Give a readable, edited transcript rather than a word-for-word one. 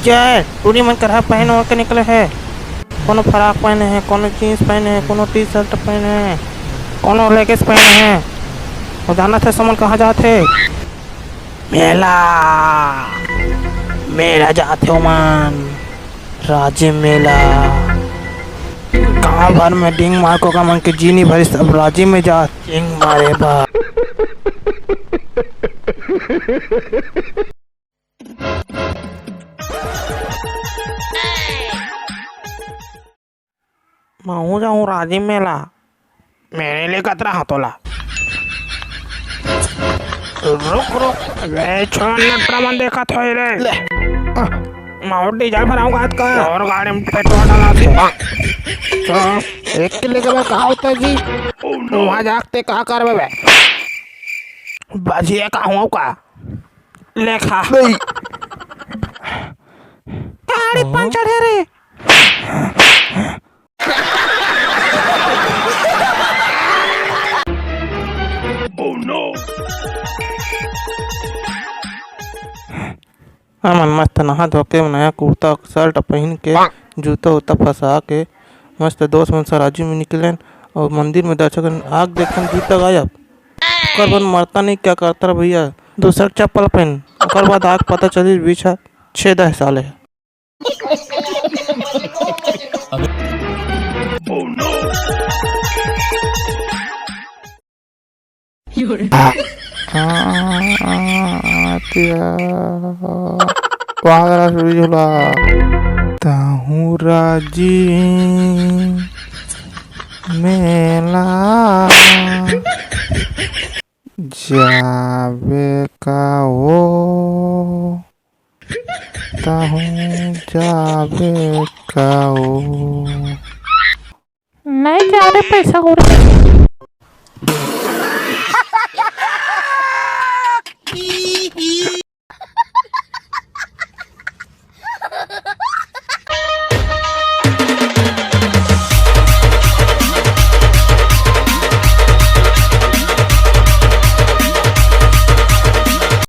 जय पूरी मन कर पहन होकर निकले है। कोनो फ्रॉक पहने हैं, कोनो जीन्स पहने हैं, कोनो टी शर्ट पहने हैं, कोनो लेगिंग्स पहने हैं। और जाना थे समन कहाँ जाते? मेला मेला जाते हो मन, राजे मेला। गाँव भर में डिंग मार को का मन के जीनी भरी सब राजी में जा डिंग मारे बा। मैं जाऊँ राजी मेला, मेरे लिए कतरा हो तोला। रुक रुक वे छोड़ लटरा मन देखा था रे। मैं डीजल भराऊंगा आज का और गाड़ी में पेट्रोल डाला थे। तो 1 किलो के बाद कहा होता जी? वहाँ जाके कहा कर बे बाजिए कहूँ का लेखा गाड़ी पंचर है रे। अमन मस्त नहा धो के नया कुर्ता शर्ट पहन के जूता उता फंसा के मस्त दोस्त मन सराजी में निकले और मंदिर में दर्शक आग देखन जूता गायब। ओकर बाद मरता नहीं क्या करता रे भैया, दूसरा चप्पल पहन। ओकर बाद आग पता चली बीच छेद है साले। ताहू राजी मेला जावे का ओ, ताहू जावे का ओ। नहीं जा रहे पैसा हो रहा।